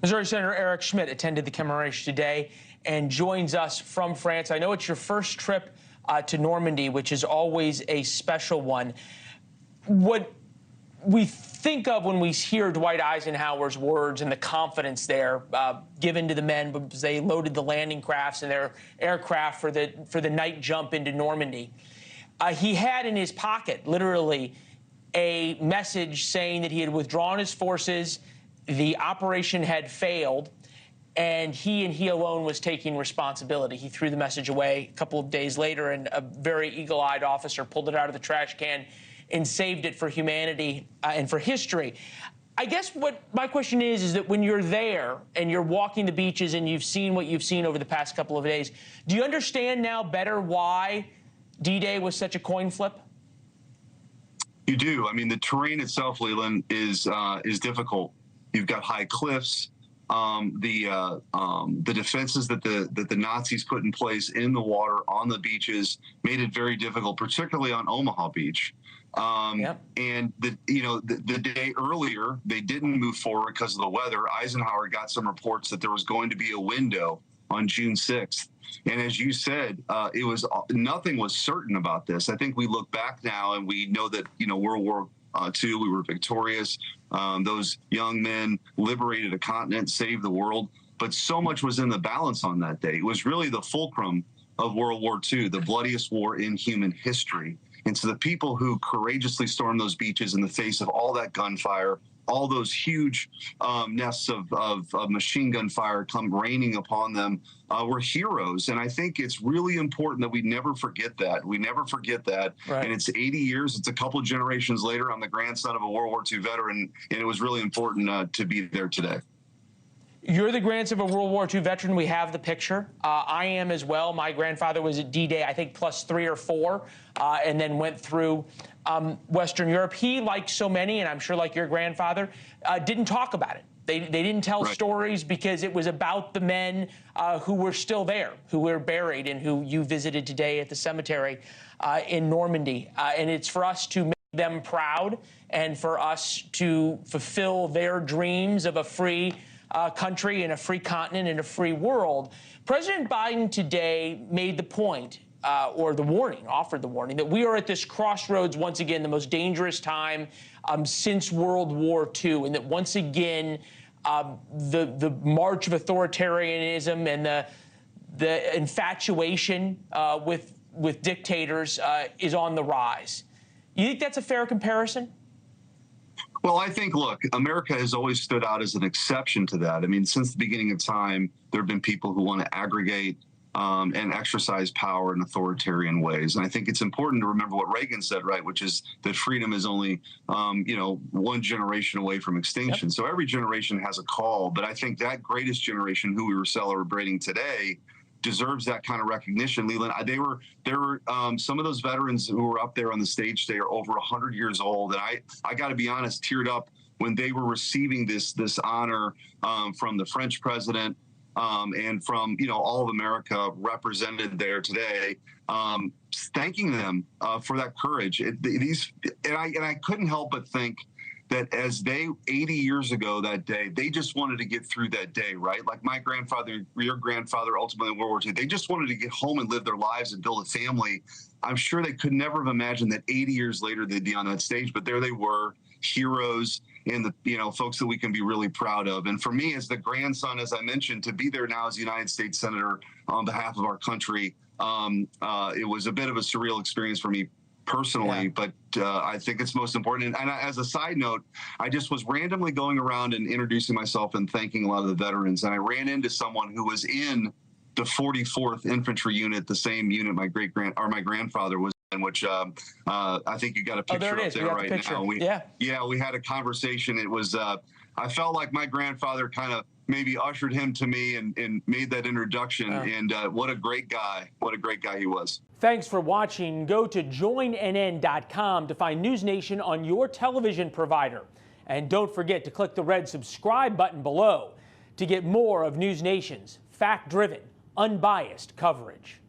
Missouri Senator Eric Schmitt attended the commemoration today and joins us from France. I know it's your first trip to Normandy, which is always a special one. What we think of when we hear Dwight Eisenhower's words and the confidence there given to the men because they loaded the landing crafts and their aircraft for the night jump into Normandy. He had in his pocket, literally, a message saying that he had withdrawn his forces, the operation had failed, and he alone was taking responsibility. He threw the message away a couple of days later, and a very eagle-eyed officer pulled it out of the trash can and saved it for humanity and for history. I guess what my question is that when you're there and you're walking the beaches and you've seen what you've seen over the past couple of days, do you understand now better why D-Day was such a coin flip? You do. I mean, the terrain itself, Leland, is difficult. You've got high cliffs. The defenses that the Nazis put in place in the water on the beaches made it very difficult, particularly on Omaha Beach. Yep. And the day earlier, they didn't move forward because of the weather. Eisenhower got some reports that there was going to be a window on June 6th. And as you said, nothing was certain about this. I think we look back now and we know that, World War II, we were victorious. Those young men liberated a continent, saved the world. But so much was in the balance on that day. It was really the fulcrum of World War II, the bloodiest war in human history. And so the people who courageously stormed those beaches in the face of all that gunfire, all those huge nests of machine gun fire come raining upon them, were heroes. And I think it's really important that we never forget that. We never forget that. Right. And it's 80 years. It's a couple of generations later. I'm the grandson of a World War II veteran, and it was really important to be there today. You're the grandson of a World War II veteran. We have the picture. I am as well. My grandfather was at D-Day, I think, +3 or 4, and then went through Western Europe. He, like so many, and I'm sure like your grandfather, didn't talk about it. They didn't tell stories because it was about the men who were still there, who were buried, and who you visited today at the cemetery in Normandy. And it's for us to make them proud and for us to fulfill their dreams of a free country and a free continent and a free world. President Biden today made the point, or the warning, offered the warning, that we are at this crossroads once again, the most dangerous time since World War II, and that once again the march of authoritarianism and the infatuation with dictators is on the rise. You think that's a fair comparison? Well, I think, look, America has always stood out as an exception to that. I mean, since the beginning of time, there have been people who want to aggregate and exercise power in authoritarian ways. And I think it's important to remember what Reagan said, right, which is that freedom is only, one generation away from extinction. Yep. So every generation has a call. But I think that greatest generation, who we were celebrating today, deserves that kind of recognition. Leland, there were some of those veterans who were up there on the stage today are over 100 years old, and I got to be honest, teared up when they were receiving this honor from the French president and from all of America represented there today, thanking them for that courage. And I couldn't help but think that as 80 years ago that day, they just wanted to get through that day, right? Like my grandfather, your grandfather, ultimately in World War II, they just wanted to get home and live their lives and build a family. I'm sure they could never have imagined that 80 years later they'd be on that stage, but there they were, heroes and the folks that we can be really proud of. And for me, as the grandson, as I mentioned, to be there now as a United States Senator on behalf of our country, it was a bit of a surreal experience for me personally, but I think it's most important. And as a side note, I just was randomly going around and introducing myself and thanking a lot of the veterans. And I ran into someone who was in the 44th Infantry Unit, the same unit my grandfather was in, which I think you got a picture up there right now. We had a conversation. It was, I felt like my grandfather kind of maybe ushered him to me and made that introduction. And what a great guy he was. Thanks for watching. Go to joinnn.com to find NewsNation on your television provider. And don't forget to click the red subscribe button below to get more of NewsNation's fact-driven, unbiased coverage.